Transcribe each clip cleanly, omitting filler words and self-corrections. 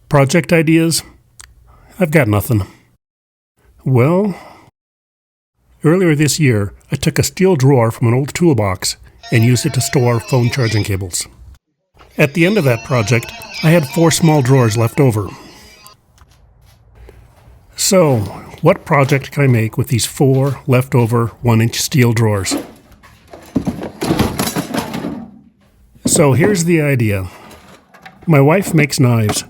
Project ideas? I've got nothing. Well, earlier this year, I took a steel drawer from an old toolbox and used it to store phone charging cables. At the end of that project, I had 4 small drawers left over. So, what project can I make with these 4 leftover 1-inch steel drawers? So here's the idea. My wife makes knives.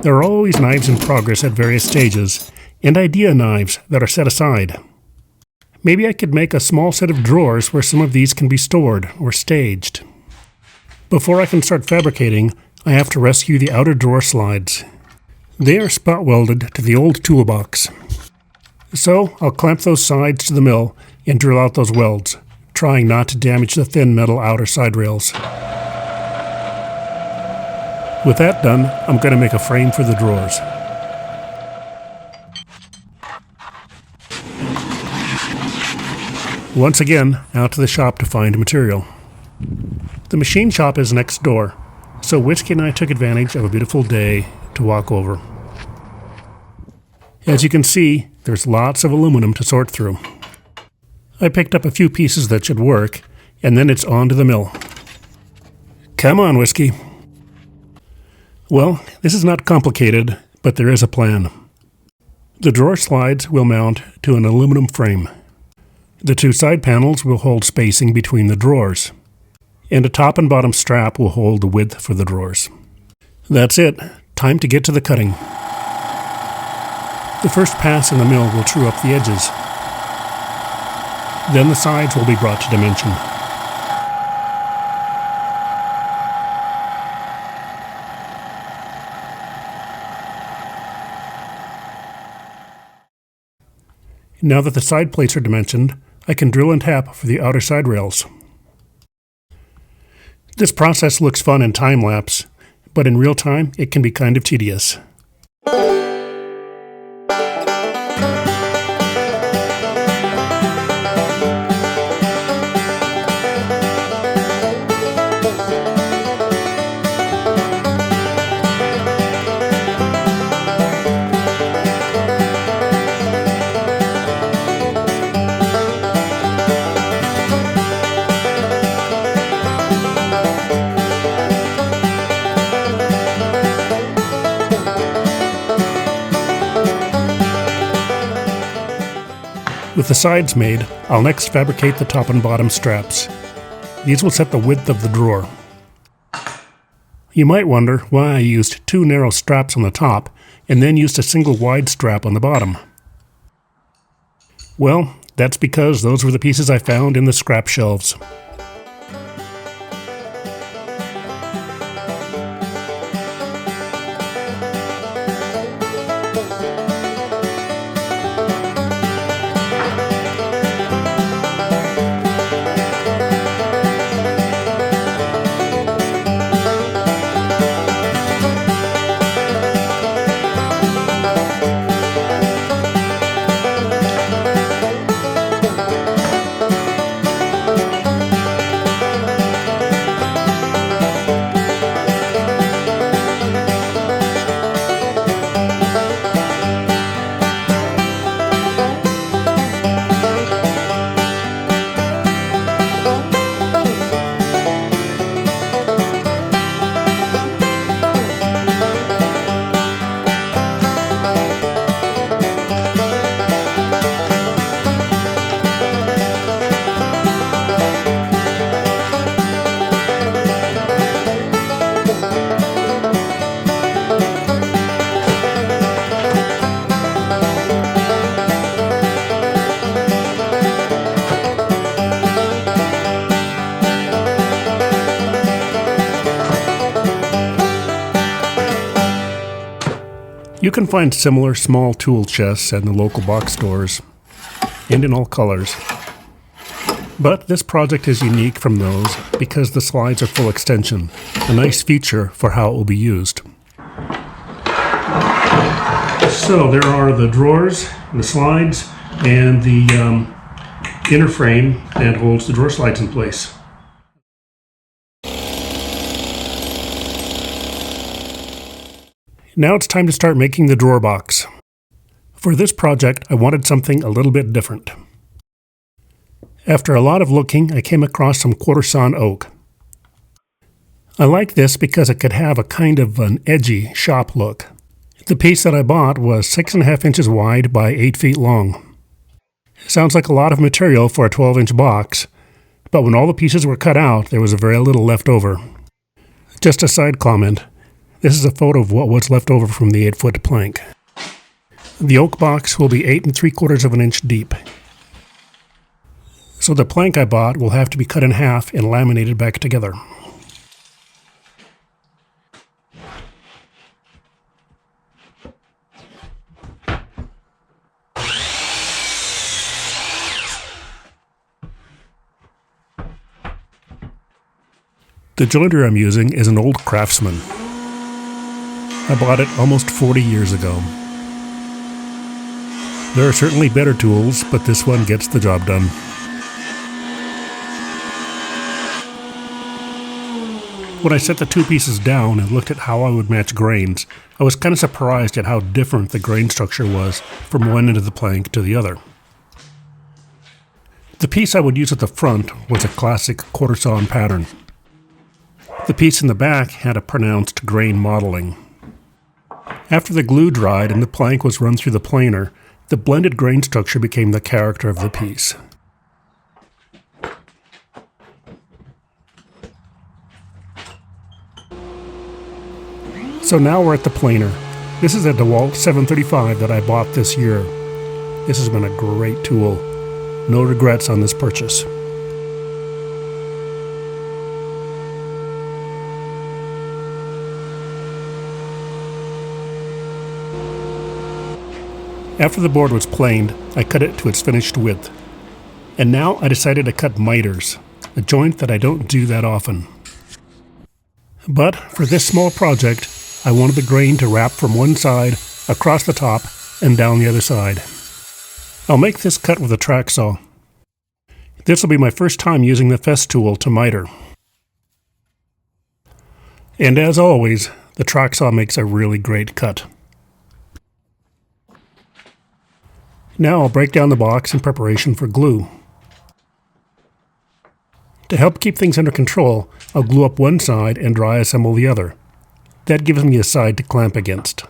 There are always knives in progress at various stages, and idea knives that are set aside. Maybe I could make a small set of drawers where some of these can be stored or staged. Before I can start fabricating, I have to rescue the outer drawer slides. They are spot welded to the old toolbox. So I'll clamp those sides to the mill and drill out those welds, trying not to damage the thin metal outer side rails. With that done, I'm going to make a frame for the drawers. Once again, out to the shop to find material. The machine shop is next door, so Whiskey and I took advantage of a beautiful day to walk over. As you can see, there's lots of aluminum to sort through. I picked up a few pieces that should work, and then it's on to the mill. Come on, Whiskey. Well, this is not complicated, but there is a plan. The drawer slides will mount to an aluminum frame. The 2 side panels will hold spacing between the drawers, and a top and bottom strap will hold the width for the drawers. That's it. Time to get to the cutting. The first pass in the mill will true up the edges. Then the sides will be brought to dimension. Now that the side plates are dimensioned, I can drill and tap for the outer side rails. This process looks fun in time-lapse, but in real time it can be kind of tedious. With the sides made, I'll next fabricate the top and bottom straps. These will set the width of the drawer. You might wonder why I used 2 narrow straps on the top and then used a single wide strap on the bottom. Well, that's because those were the pieces I found in the scrap shelves. You can find similar small tool chests at the local box stores, and in all colors. But this project is unique from those because the slides are full extension, a nice feature for how it will be used. So there are the drawers, the slides, and the inner frame that holds the drawer slides in place. Now it's time to start making the drawer box. For this project, I wanted something a little bit different. After a lot of looking, I came across some quarter-sawn oak. I like this because it could have a kind of an edgy shop look. The piece that I bought was 6.5 inches wide by 8 feet long. Sounds like a lot of material for a 12-inch box, but when all the pieces were cut out, there was very little left over. Just a side comment, this is a photo of what was left over from the 8-foot plank. The oak box will be 8 3/4 of an inch deep. So the plank I bought will have to be cut in half and laminated back together. The jointer I'm using is an old Craftsman. I bought it almost 40 years ago. There are certainly better tools, but this one gets the job done. When I set the two pieces down and looked at how I would match grains, I was kind of surprised at how different the grain structure was from one end of the plank to the other. The piece I would use at the front was a classic quarter-sawn pattern. The piece in the back had a pronounced grain modeling. After the glue dried and the plank was run through the planer, the blended grain structure became the character of the piece. So now we're at the planer. This is a DeWalt 735 that I bought this year. This has been a great tool. No regrets on this purchase. After the board was planed, I cut it to its finished width. And now I decided to cut miters, a joint that I don't do that often. But for this small project, I wanted the grain to wrap from one side, across the top, and down the other side. I'll make this cut with a track saw. This will be my first time using the fest tool to miter. And as always, the track saw makes a really great cut. Now I'll break down the box in preparation for glue. To help keep things under control, I'll glue up one side and dry assemble the other. That gives me a side to clamp against.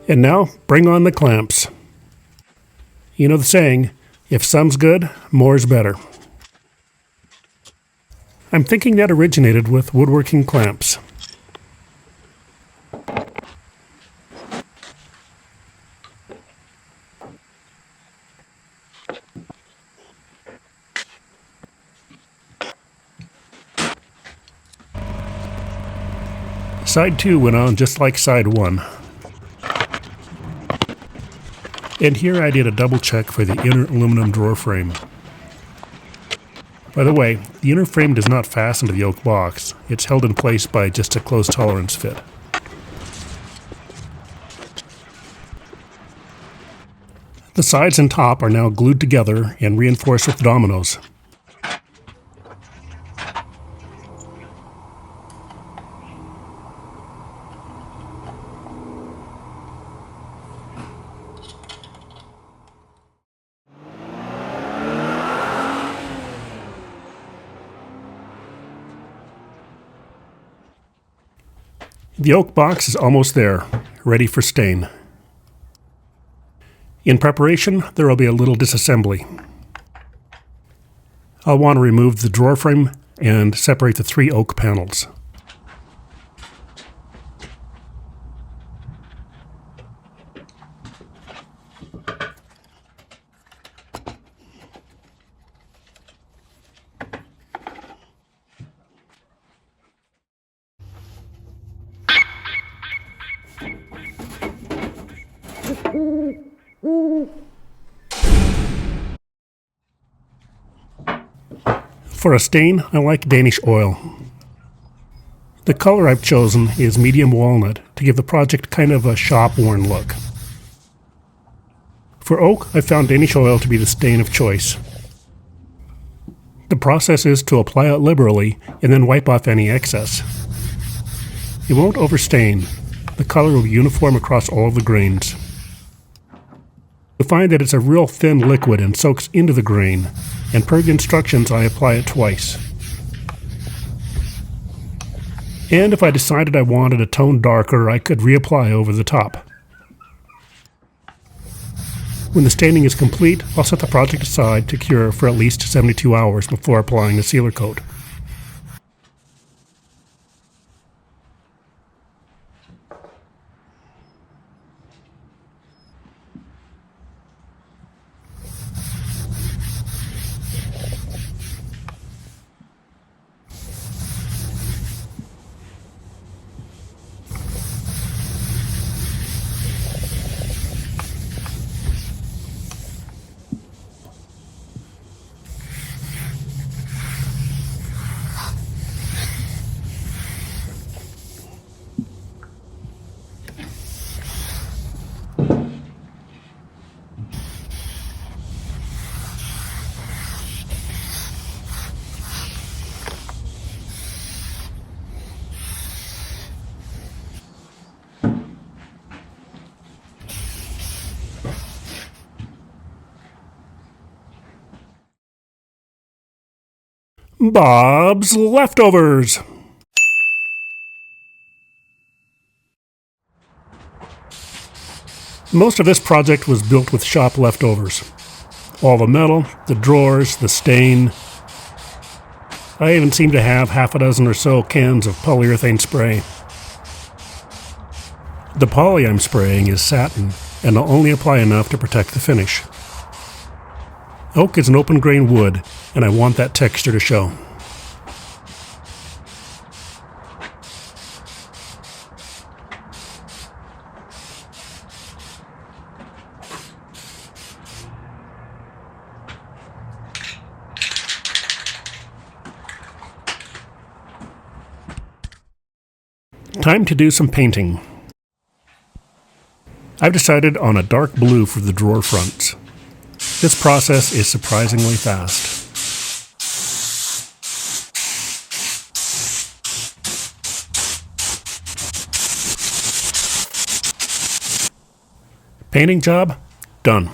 And now, bring on the clamps. You know the saying, if some's good, more's better. I'm thinking that originated with woodworking clamps. Side 2 went on just like side 1. And here I did a double check for the inner aluminum drawer frame. By the way, the inner frame does not fasten to the oak box. It's held in place by just a close tolerance fit. The sides and top are now glued together and reinforced with dominoes. The oak box is almost there, ready for stain. In preparation, there will be a little disassembly. I'll want to remove the drawer frame and separate the 3 oak panels. For a stain, I like Danish oil. The color I've chosen is medium walnut to give the project kind of a shop-worn look. For oak, I found Danish oil to be the stain of choice. The process is to apply it liberally and then wipe off any excess. It won't overstain. The color will be uniform across all of the grains. You'll find that it's a real thin liquid and soaks into the grain, and per the instructions I apply it twice. And if I decided I wanted a tone darker, I could reapply over the top. When the staining is complete, I'll set the project aside to cure for at least 72 hours before applying the sealer coat. Bob's Leftovers! Most of this project was built with shop leftovers. All the metal, the drawers, the stain. I even seem to have half a dozen or so cans of polyurethane spray. The poly I'm spraying is satin, and I'll only apply enough to protect the finish. Oak is an open grain wood, and I want that texture to show. Time to do some painting. I've decided on a dark blue for the drawer fronts. This process is surprisingly fast. Painting job done.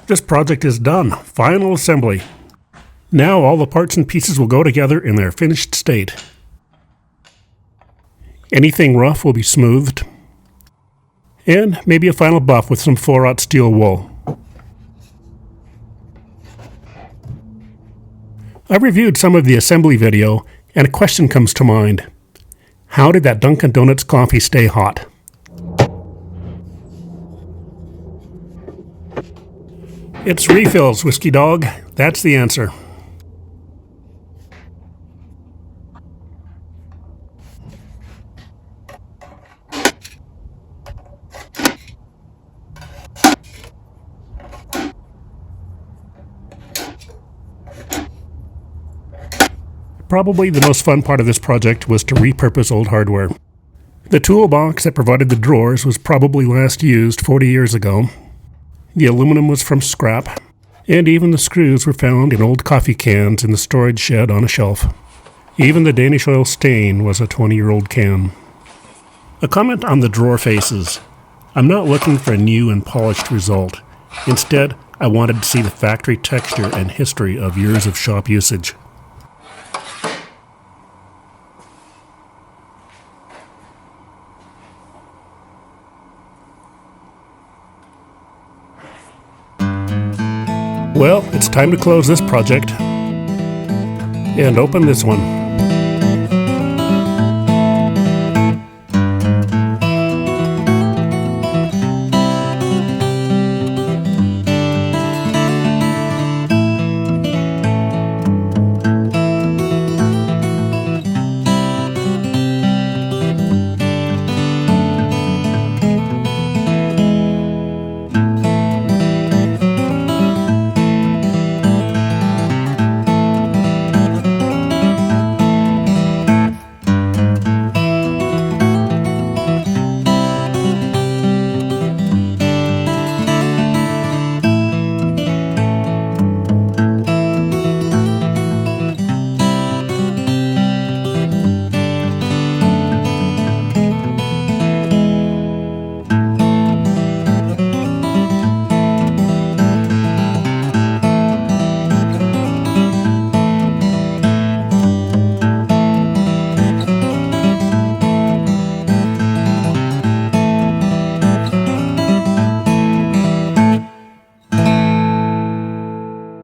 This project is done. Final assembly. Now all the parts and pieces will go together in their finished state. Anything rough will be smoothed. And maybe a final buff with some 4/0 steel wool. I reviewed some of the assembly video, and a question comes to mind. How did that Dunkin' Donuts coffee stay hot? It's refills, Whiskey Dog. That's the answer. Probably the most fun part of this project was to repurpose old hardware. The toolbox that provided the drawers was probably last used 40 years ago. The aluminum was from scrap, and even the screws were found in old coffee cans in the storage shed on a shelf. Even the Danish oil stain was a 20-year-old can. A comment on the drawer faces. I'm not looking for a new and polished result. Instead, I wanted to see the factory texture and history of years of shop usage. Well, it's time to close this project and open this one.